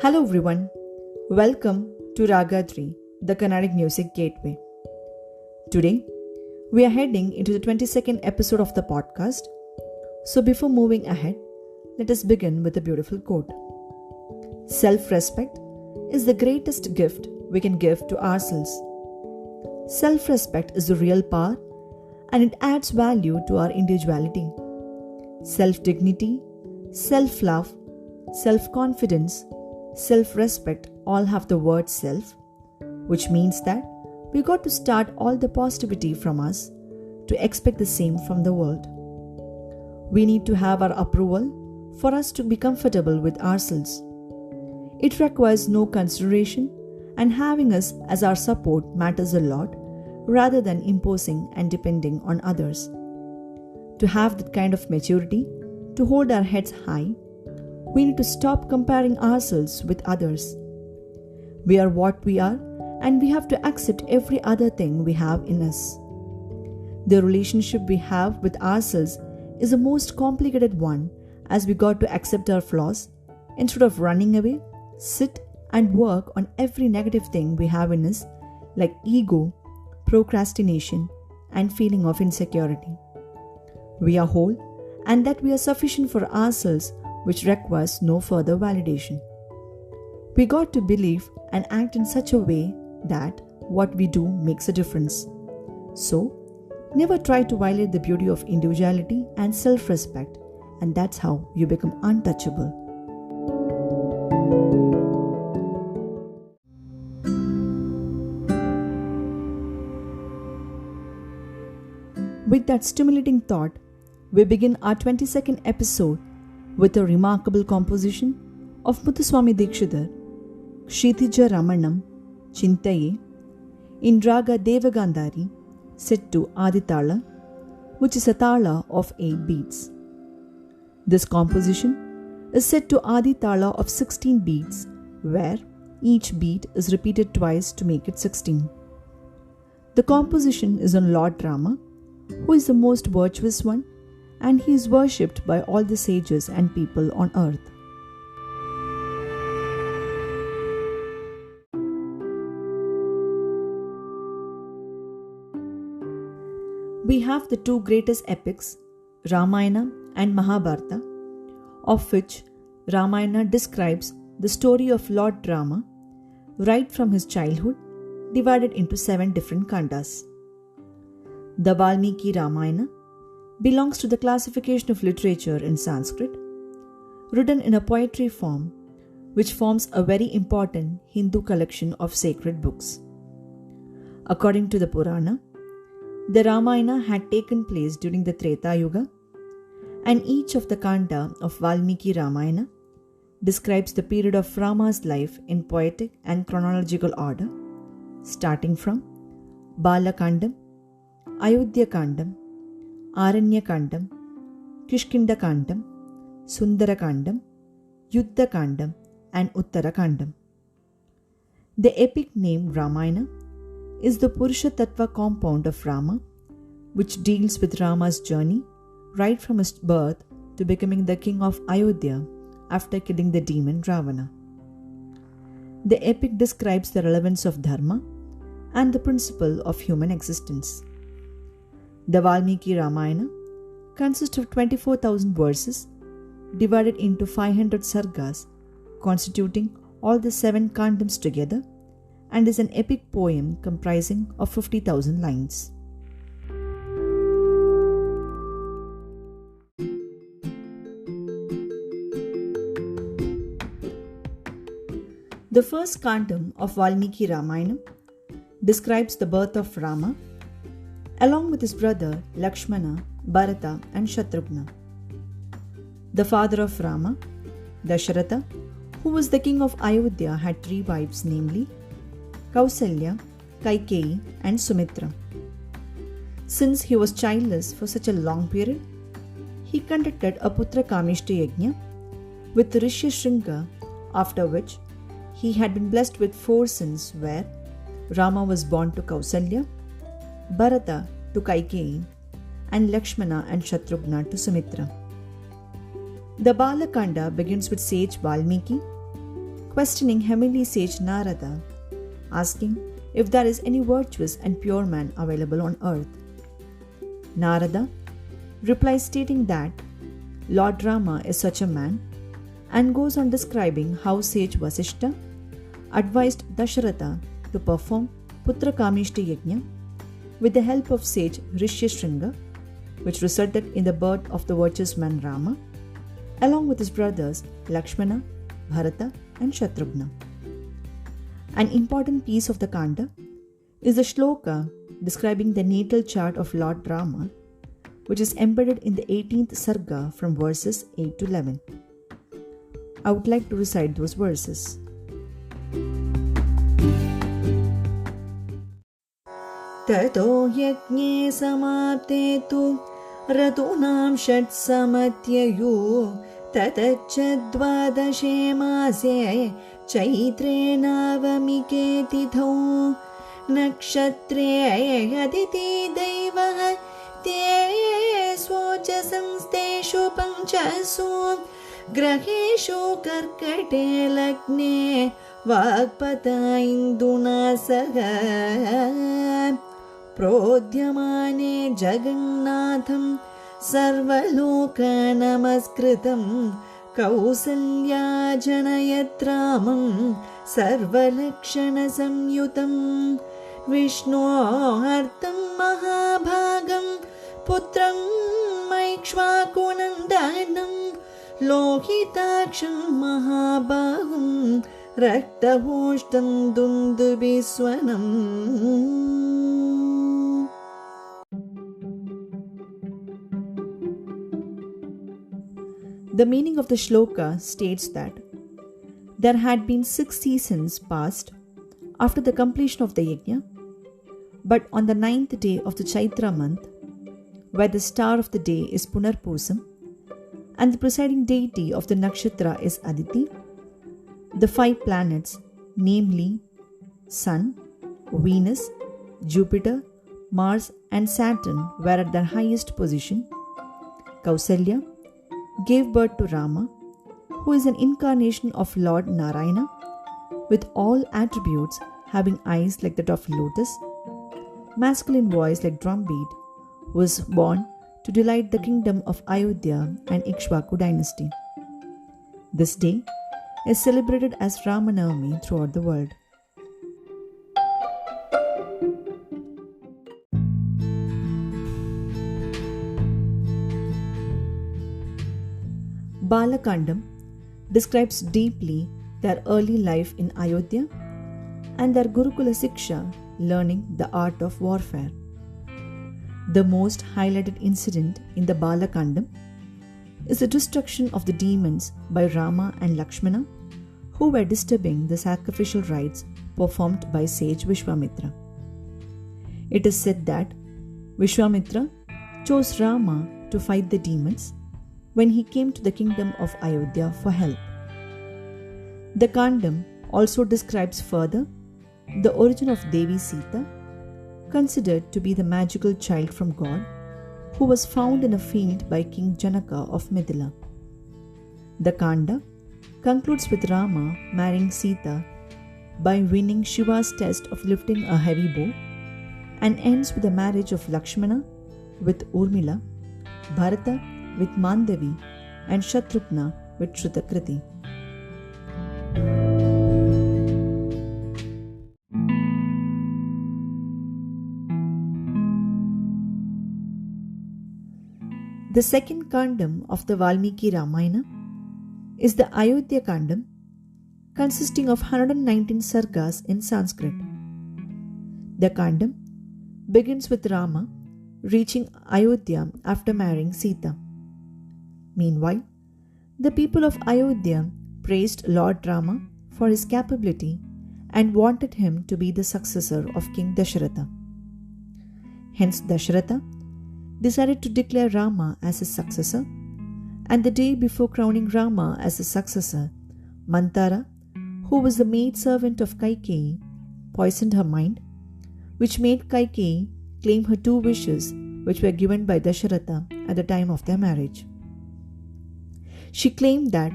Hello everyone, welcome to Raaga Devagandhari, the Carnatic Music Gateway. Today, we are heading into the 22nd episode of the podcast. So before moving ahead, let us begin with a beautiful quote. Self-respect is the greatest gift we can give to ourselves. Self-respect is the real power and it adds value to our individuality. Self-dignity, self-love, self-confidence, self-respect all have the word self, which means that we got to start all the positivity from us to expect the same from the world. We need to have our approval for us to be comfortable with ourselves. It requires no consideration, and having us as our support matters a lot rather than imposing and depending on others. To have that kind of maturity, to hold our heads high, we need to stop comparing ourselves with others. We are what we are, and we have to accept every other thing we have in us. The relationship we have with ourselves is the most complicated one, as we got to accept our flaws instead of running away, sit and work on every negative thing we have in us, like ego, procrastination, and feeling of insecurity. We are whole, and that we are sufficient for ourselves, which requires no further validation. We got to believe and act in such a way that what we do makes a difference. So, never try to violate the beauty of individuality and self-respect, and that's how you become untouchable. With that stimulating thought, we begin our 22nd episode with a remarkable composition of Muthuswami Dikshitar, Kshitija Ramanam, Chintaye, in Raaga Devagandhari, set to Adi Tala, which is a tala of 8 beats. This composition is set to Adi Tala of 16 beats, where each beat is repeated twice to make it 16. The composition is on Lord Rama, who is the most virtuous one, and he is worshipped by all the sages and people on earth. We have the two greatest epics, Ramayana and Mahabharata, of which Ramayana describes the story of Lord Rama right from his childhood, divided into 7 different kandas. The Valmiki Ramayana belongs to the classification of literature in Sanskrit, written in a poetry form, which forms a very important Hindu collection of sacred books. According to the Purana, the Ramayana had taken place during the Treta Yuga, and each of the kanda of Valmiki Ramayana describes the period of Rama's life in poetic and chronological order, starting from Balakandam, Ayodhya Kandam, Aranya Kandam, Kishkinda Kandam, Sundara Kandam, Yuddha Kandam, and Uttara Kandam. The epic name Ramayana is the Purusha Tattva compound of Rama, which deals with Rama's journey right from his birth to becoming the king of Ayodhya after killing the demon Ravana. The epic describes the relevance of dharma and the principle of human existence. The Valmiki Ramayana consists of 24,000 verses divided into 500 sargas, constituting all the 7 kandams together, and is an epic poem comprising of 50,000 lines. The first kandam of Valmiki Ramayana describes the birth of Rama along with his brother Lakshmana, Bharata, and Shatrughna. The father of Rama, Dasharatha, who was the king of Ayodhya, had 3 wives, namely Kausalya, Kaikeyi, and Sumitra. Since he was childless for such a long period, he conducted a Putra Kamishta Yajna with Rishi Shringa, after which he had been blessed with 4 sons, where Rama was born to Kausalya, Bharata to Kaikeyi, and Lakshmana and Shatrughna to Sumitra. The Balakanda begins with sage Valmiki, questioning heavenly sage Narada, asking if there is any virtuous and pure man available on earth. Narada replies stating that Lord Rama is such a man, and goes on describing how sage Vasishta advised Dasharatha to perform Putra Kamishti Yajna with the help of sage Rishyashringa, which resulted in the birth of the virtuous man Rama, along with his brothers Lakshmana, Bharata, and Shatrughna. An important piece of the Kanda is the shloka describing the natal chart of Lord Rama, which is embedded in the 18th Sarga from verses 8 to 11. I would like to recite those verses. Tato yajne samapte tu ratunam shat samatyayu tatachadvadashe mase chaitre navamike tithau nakshatre aditi devaha te svojasansteshu panchasu graheshu karkate lagne vakpata induna saha prodhyamane jagannatham sarvaloka namaskritam kausalya janayat ramam sarvalakshana samyutam vishnu artam mahabhagam putram maikshvakunandanam lohitaksham mahabahum raktahoshtam dundubhiswanam. The meaning of the shloka states that there had been 6 seasons passed after the completion of the yajna, but on the 9th day of the Chaitra month, where the star of the day is Punarpusam and the presiding deity of the nakshatra is Aditi, the 5 planets, namely Sun, Venus, Jupiter, Mars, and Saturn, were at their highest position. Kausalya gave birth to Rama, who is an incarnation of Lord Narayana, with all attributes having eyes like that of lotus, masculine voice like drumbeat, was born to delight the kingdom of Ayodhya and Ikshvaku dynasty. This day is celebrated as Ramanam throughout the world. Balakandam describes deeply their early life in Ayodhya and their Gurukula Siksha, learning the art of warfare. The most highlighted incident in the Balakandam is the destruction of the demons by Rama and Lakshmana, who were disturbing the sacrificial rites performed by sage Vishwamitra. It is said that Vishwamitra chose Rama to fight the demons when he came to the kingdom of Ayodhya for help. The Kandam also describes further the origin of Devi Sita, considered to be the magical child from God, who was found in a field by King Janaka of Mithila. The Kanda concludes with Rama marrying Sita by winning Shiva's test of lifting a heavy bow, and ends with the marriage of Lakshmana with Urmila, Bharata with Mandavi, and Shatrughna with Shrutakriti. The second Kandam of the Valmiki Ramayana is the Ayodhya Kandam, consisting of 119 sargas in Sanskrit. The Kandam begins with Rama reaching Ayodhya after marrying Sita. Meanwhile, the people of Ayodhya praised Lord Rama for his capability and wanted him to be the successor of King Dasharatha. Hence, Dasharatha decided to declare Rama as his successor, and the day before crowning Rama as his successor, Mantara, who was the maidservant of Kaikeyi, poisoned her mind, which made Kaikeyi claim her 2 wishes which were given by Dasharatha at the time of their marriage. She claimed that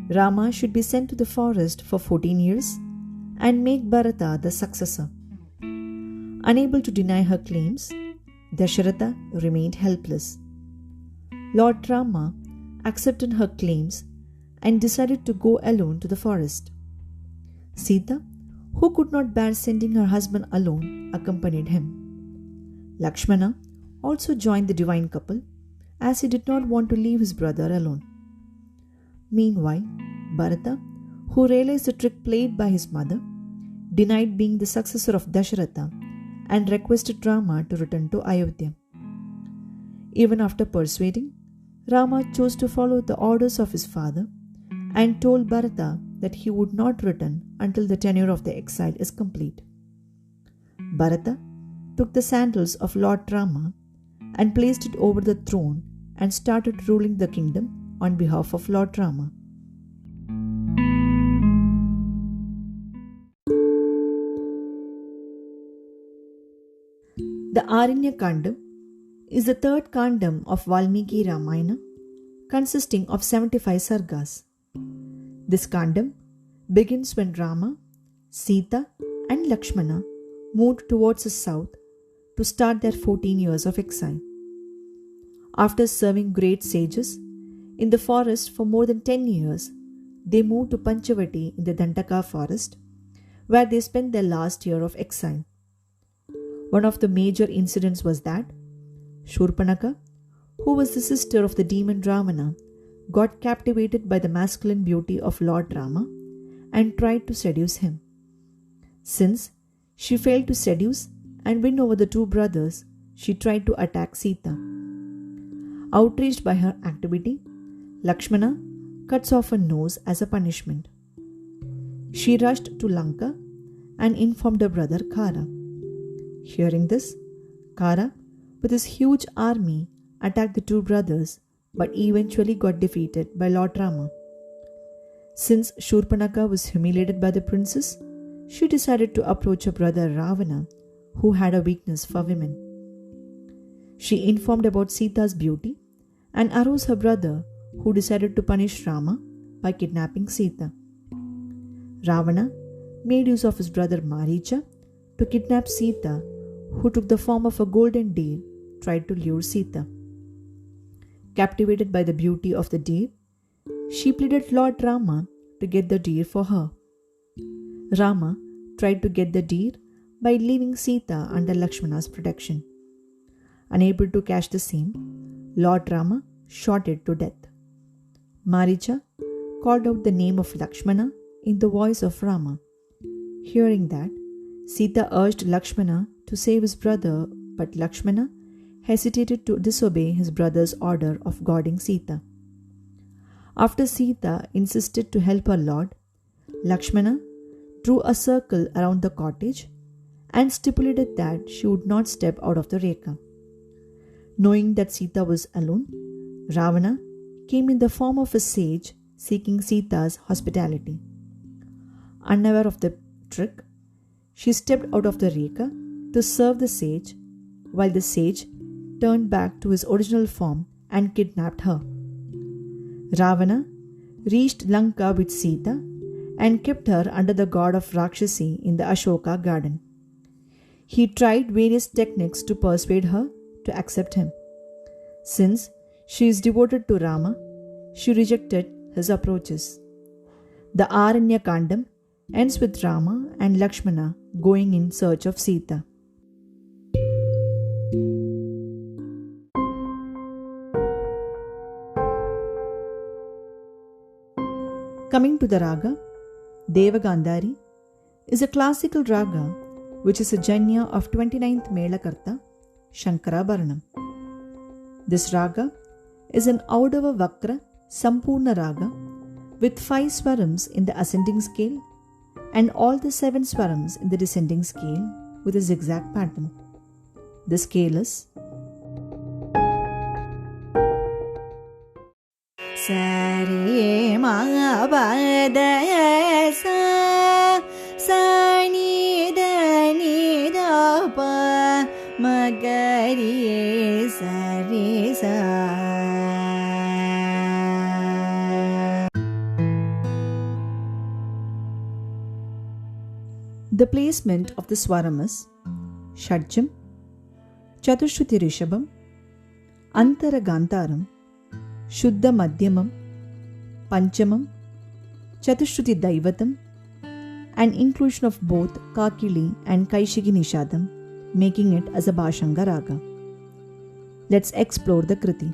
Rama should be sent to the forest for 14 years and make Bharata the successor. Unable to deny her claims, Dasharatha remained helpless. Lord Rama accepted her claims and decided to go alone to the forest. Sita, who could not bear sending her husband alone, accompanied him. Lakshmana also joined the divine couple as he did not want to leave his brother alone. Meanwhile, Bharata, who realized the trick played by his mother, denied being the successor of Dasharatha and requested Rama to return to Ayodhya. Even after persuading, Rama chose to follow the orders of his father and told Bharata that he would not return until the tenure of the exile is complete. Bharata took the sandals of Lord Rama and placed it over the throne and started ruling the kingdom on behalf of Lord Rama. The Aranya Kandam is the third Kandam of Valmiki Ramayana, consisting of 75 sargas. This Kandam begins when Rama, Sita, and Lakshmana moved towards the south to start their 14 years of exile. After serving great sages in the forest for more than 10 years, they moved to Panchavati in the Dandaka forest, where they spent their last year of exile. One of the major incidents was that Shurpanaka, who was the sister of the demon Ravana, got captivated by the masculine beauty of Lord Rama and tried to seduce him. Since she failed to seduce and win over the two brothers, she tried to attack Sita. Outraged by her activity, Lakshmana cuts off her nose as a punishment. She rushed to Lanka and informed her brother Kara. Hearing this, Kara, with his huge army, attacked the two brothers but eventually got defeated by Lord Rama. Since Shurpanaka was humiliated by the princess, she decided to approach her brother Ravana, who had a weakness for women. She informed about Sita's beauty and aroused her brother, who decided to punish Rama by kidnapping Sita. Ravana made use of his brother Maricha to kidnap Sita, who took the form of a golden deer, tried to lure Sita. Captivated by the beauty of the deer, she pleaded Lord Rama to get the deer for her. Rama tried to get the deer by leaving Sita under Lakshmana's protection. Unable to catch the same, Lord Rama shot it to death. Maricha called out the name of Lakshmana in the voice of Rama. Hearing that, Sita urged Lakshmana to save his brother, but Lakshmana hesitated to disobey his brother's order of guarding Sita. After Sita insisted to help her lord, Lakshmana drew a circle around the cottage and stipulated that she would not step out of the Rekha. Knowing that Sita was alone, Ravana came in the form of a sage seeking Sita's hospitality. Unaware of the trick, she stepped out of the Rekha to serve the sage, while the sage turned back to his original form and kidnapped her. Ravana reached Lanka with Sita and kept her under the god of Rakshasi in the Ashoka garden. He tried various techniques to persuade her to accept him. Since she is devoted to Rama, she rejected his approaches. The Aranya Kandam ends with Rama and Lakshmana going in search of Sita. Coming to the Raaga, Devagandhari is a classical raga which is a janya of 29th Melakarta, Shankara Bharanam. This raga is an Audava Vakra Sampurna raga with 5 swarams in the ascending scale and all the 7 swarams in the descending scale with a zigzag pattern. The scale is Sare ma ba da sa sa ni da pa ma ga ri sa re sa. The placement of the swaram is Shadjam, Chatushruti Rishabam, Antara Gantaram, Shuddha Madhyamam, Panchamam, Chatushruti Daivatam, and inclusion of both Kakili and Kaishigi Nishadam, making it as a Bhashanga Raga. Let's explore the Kriti.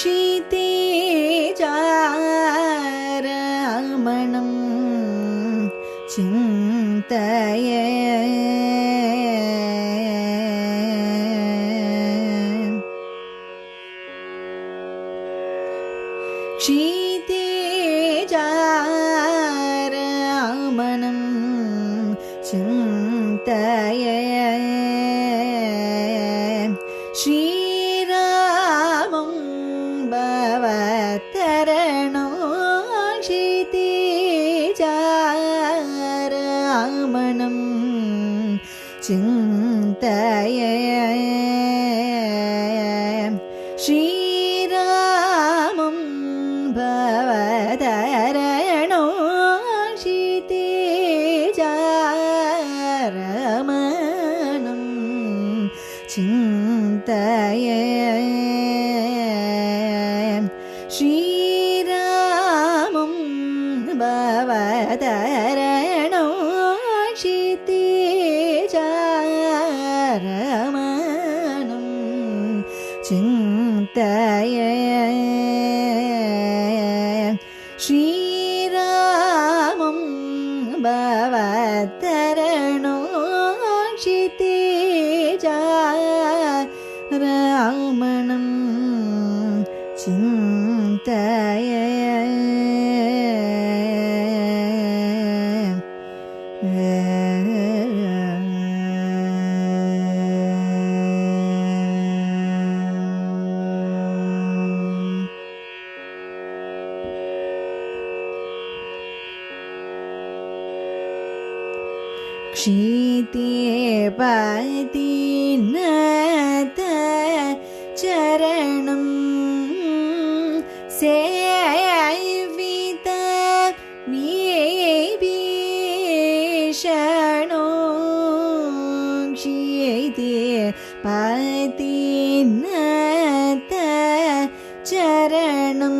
Kshitija Ramanam Chintaye Kshitija Ramanam Chintaye Bhavatarano Kshitija Ramanam Chintaye Shri Ramam Bhavatarano Kshitija Ramanam Chintaye Shri Ramam Bhavatarano Kshitija Ramanam Chintaye Shri Ramam Bhavatarano Kshitija Ramanam Chintaye Kshitije Patinata Charanam Sevita Vibhishano Kshitije Patinata Charanam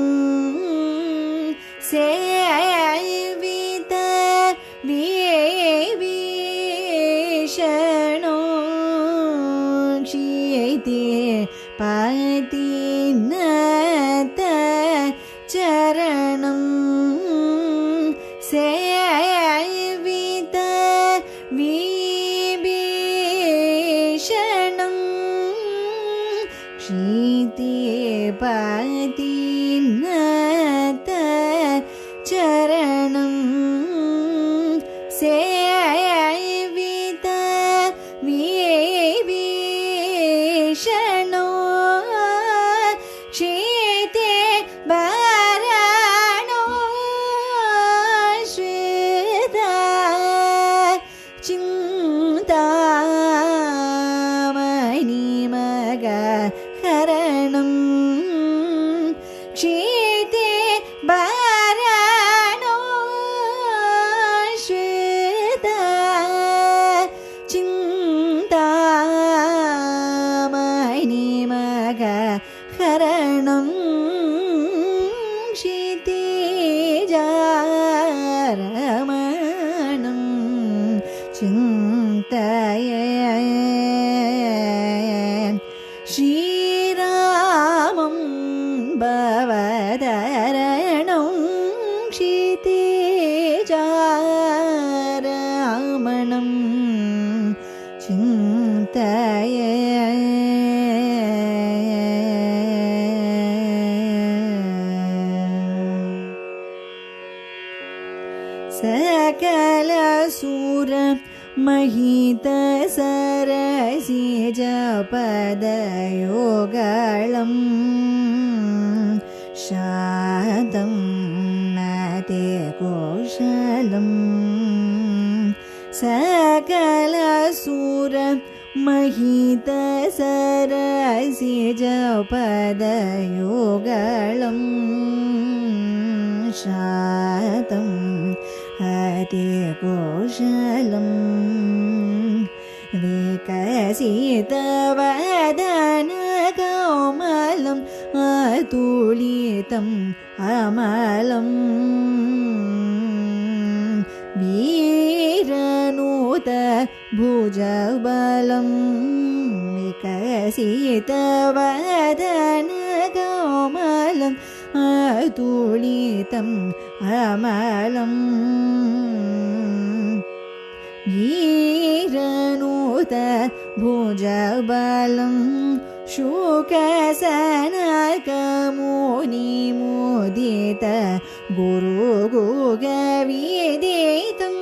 Sevita Vibhishano Kshitije Patinata Charanam Sevita Vibhishanam Kshitije Patinata Charanam Sevita Vibhishano Kshitije Barano Shveta Chintamani Maga Haranam Kshitije Barano Shveta Chintamani Maga Haranam Kshitija Ramanam Chintaye Shri Ramam Bhavatarano Kshitija Chintaye Sakala Sura Mahita Sarasija Padayogalam Shadam Nate Koshalam Sakala Sura Mahita Sarasija Padayogalam Shadam Adi Koshalam Vikasita Vadana Kaumalam Atulitam Amalam Viranuta Bhujabalam Vikasita Vadana Kaumalam Atulitam Amalam Viranuta Bhujabalam Shukasanaka Mudita Guru Gugaviditam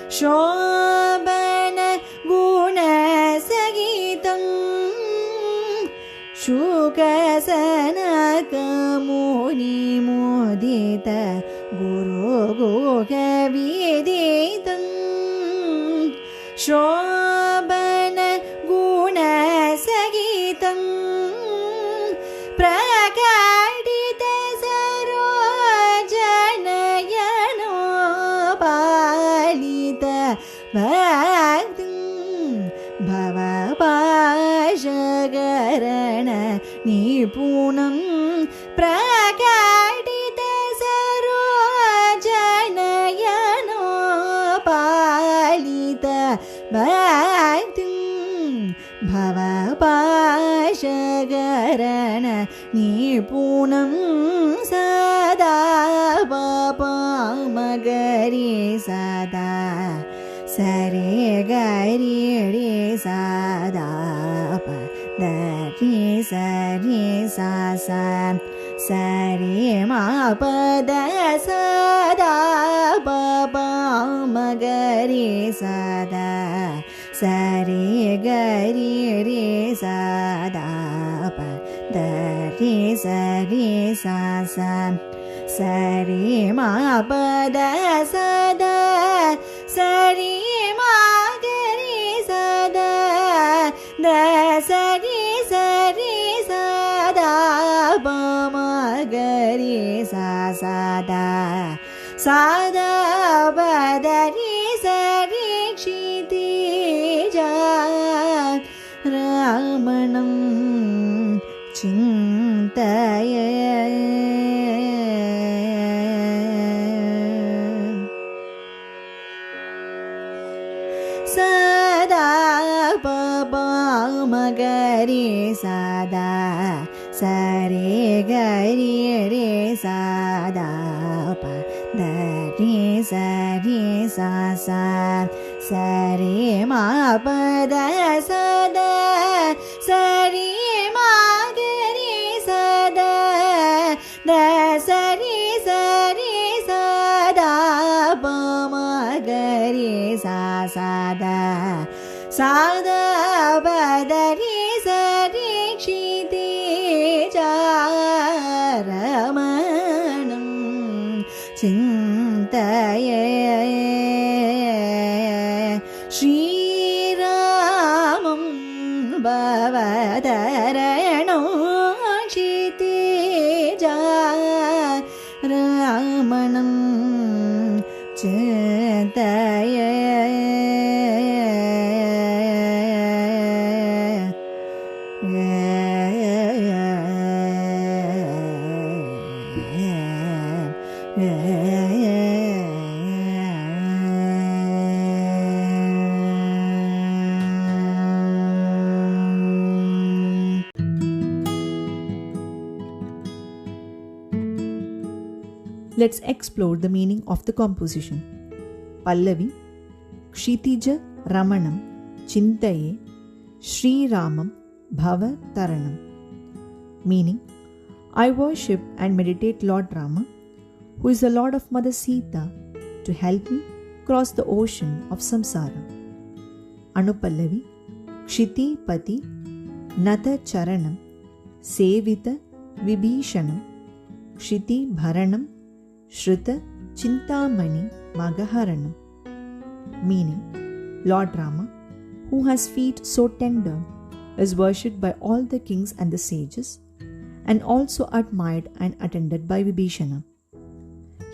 Shobana Guna Sagitam Shukasanaka Mudita Guru Gugaviditam Shobana Guna Sagitam Prakadita Sarojanayano Palita Bhaktam Bhavapashagarana Nipunam Prakadita Sarojanayano Palita Bhaktam Bhavapashagarana Nipunam Sada Papamagari Sada Sare Gari Re Sada Pa Dari Sari Sasa Sare Ma Pada Sada Papamagari Sada Sare Gari Re Sada Pa Dari Sari Sasa Sare Ma Pada Sada Sari Ma Gari Sada Da Sari Sari Sada Pa Ma Gari Sada Sada Pa Dari Sari Kshitija Ramanam Chintaye Sada Papa Magari Sada Sare Gari Re Sada Pa Dari Sari Sasa Sare Ma Pada Sada Sari Ma Gari Sada Da Sari Sari Sada Pa Magari Sada Sada Badari Sari Kshitija Ramanam Chintaye Shri Ramam Bhavadaranam Kshitija Ramanam Chintaye Let's explore the meaning of the composition. Pallavi, Kshitija Ramanam, Chintaye Sri Ramam Bhava Taranam. Meaning, I worship and meditate Lord Rama, who is the Lord of Mother Sita, to help me cross the ocean of samsara. Anupallavi Kshiti Pati Nata Charanam Sevita Vibhishanam Kshiti Bharanam Shrita Chintamani Magaharanam. Meaning, Lord Rama, who has feet so tender, is worshipped by all the kings and the sages, and also admired and attended by Vibhishana.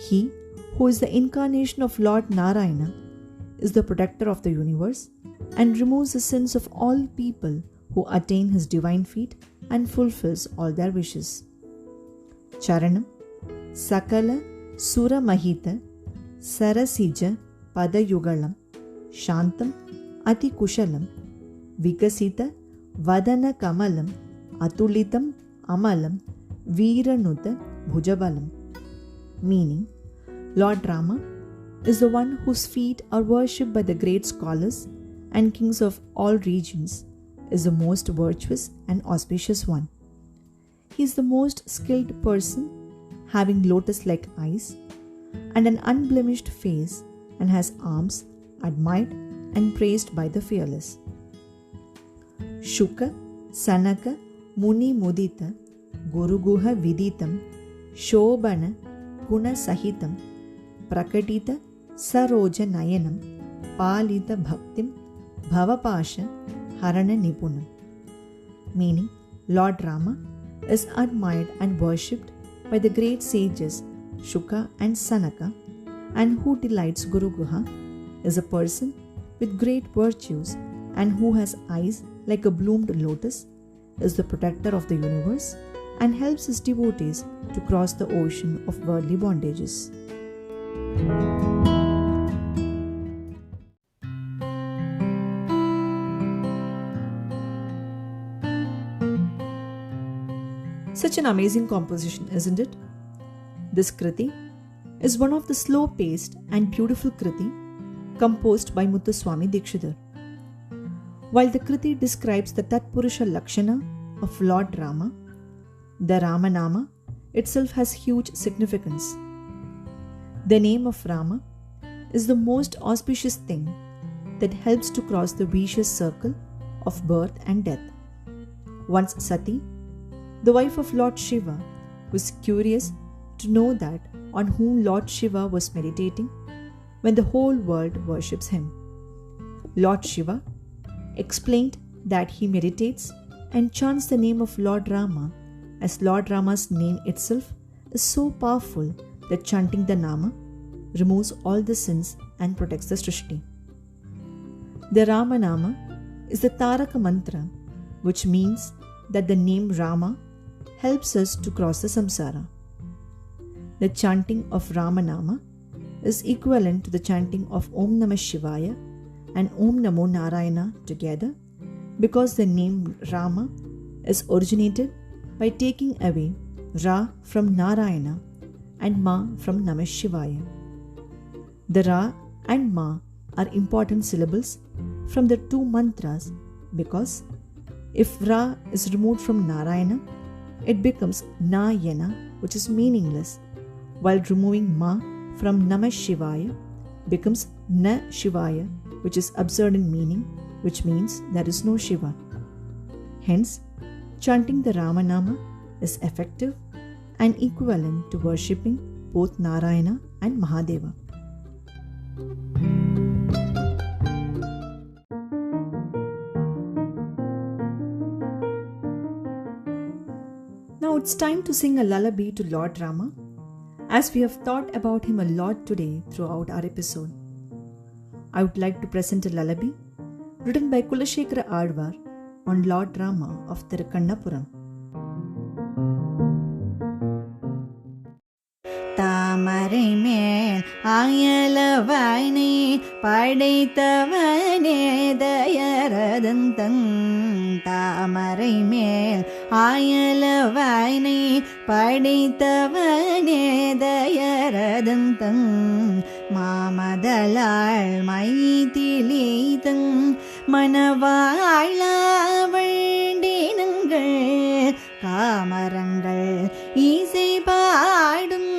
He, who is the incarnation of Lord Narayana, is the protector of the universe and removes the sins of all people who attain his divine feet and fulfills all their wishes. Charanam Sakala Sura Mahita Sarasija Padayugalam Shantam Ati Kushalam Vikasita Vadana Kamalam Atulitam Amalam Veeranuta Bhujabalam. Meaning, Lord Rama is the one whose feet are worshipped by the great scholars and kings of all regions, is the most virtuous and auspicious one. He is the most skilled person, having lotus-like eyes and an unblemished face, and has arms admired and praised by the fearless. Shuka Sanaka Muni Mudita Guruguha Viditam Shobana Guna Sahitam Prakatita Saroja Nayanam Palita Bhaktim Bhavapasha Harana Nipunam. Meaning, Lord Rama is admired and worshipped by the great sages Shuka and Sanaka, and who delights Guru Guha, is a person with great virtues and who has eyes like a bloomed lotus, is the protector of the universe, and helps his devotees to cross the ocean of worldly bondages. Such an amazing composition, isn't it? This Kriti is one of the slow-paced and beautiful Kriti composed by Muthuswami Dikshitar. While the Kriti describes the Tatpurusha Lakshana of Lord Rama, the Ramanama itself has huge significance. The name of Rama is the most auspicious thing that helps to cross the vicious circle of birth and death. Once Sati, the wife of Lord Shiva, was curious to know that on whom Lord Shiva was meditating when the whole world worships him. Lord Shiva explained that he meditates and chants the name of Lord Rama, as Lord Rama's name itself is so powerful that chanting the Nama removes all the sins and protects the Srishti. The Ramanama is the Taraka Mantra, which means that the name Rama helps us to cross the samsara. The chanting of Ramanama is equivalent to the chanting of Om Namah Shivaya and Om Namo Narayana together, because the name Rama is originated by taking away Ra from Narayana and Ma from Namah Shivaya. The Ra and Ma are important syllables from the two mantras, because if Ra is removed from Narayana, it becomes Nayana, which is meaningless, while removing Ma from Namah Shivaya becomes Na Shivaya, which is absurd in meaning, which means there is no Shiva. Hence, chanting the Ramanama is effective and equivalent to worshipping both Narayana and Mahadeva. Now it's time to sing a lullaby to Lord Rama, as we have thought about him a lot today throughout our episode. I would like to present a lullaby written by Kulashekara Alvar on Lord Rama of Tirukkannapuram. தாமரை மேல் ஆயலவாய்னை படைத்தவனே தயரதந்தன் தாமரை மேல் ஆயலவாய்னை படைத்தவனே தயரதந்தன் மாமதலாள் மைதிலீதன் மணவாழ வண்டினங்கள் காமரங்கள் இசை பாடும்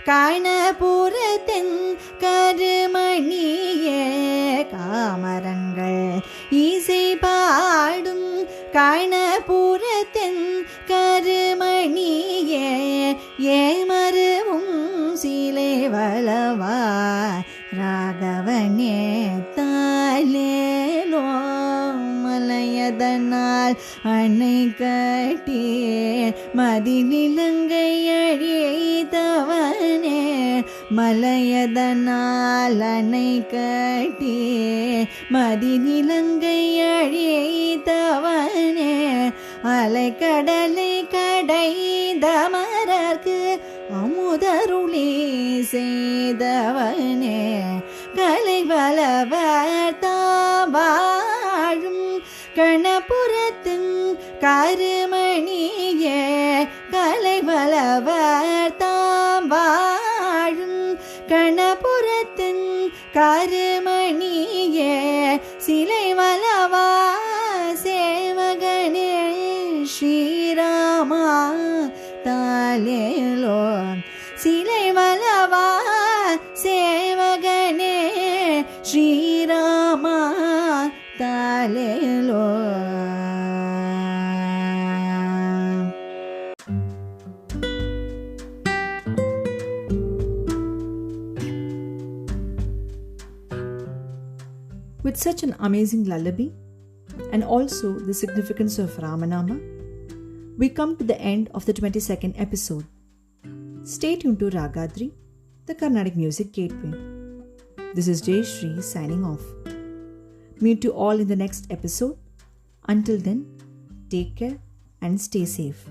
கணபுரத்தின் கருமணியே காமரங்கள் இசை பாடும் கணபுரத்தின் கருமணியே ஏமருவும் சிலை வளவா ராகவனே தாலேலோ மலையதனால் அணை கட்டி மதிநிலங்கை அழித்தவனே மலையதனால் அணை கட்டி மதிநிலங்கை அழித்தவனே அலைக்கடலை கடைந்தமரர்க்கு அமுதருளி செய்தவனே கலை வளவர் தாவாழும் கணபுரத்தின் கருமணியே கலை வளவர் தாவாழும் கணபுரத்தின் கருமணியே சிலை வளவா சேவகனே ஸ்ரீராமா தாலேலோ சிலை வளவா சேவகனே ஸ்ரீராமா தாலேலோ. With such an amazing lullaby and also the significance of Ramanama, we come to the end of the 22nd episode. Stay tuned to Raagadri, the Carnatic Music Gateway. This is Jay Shri signing off. Meet you all in the next episode. Until then, take care and stay safe.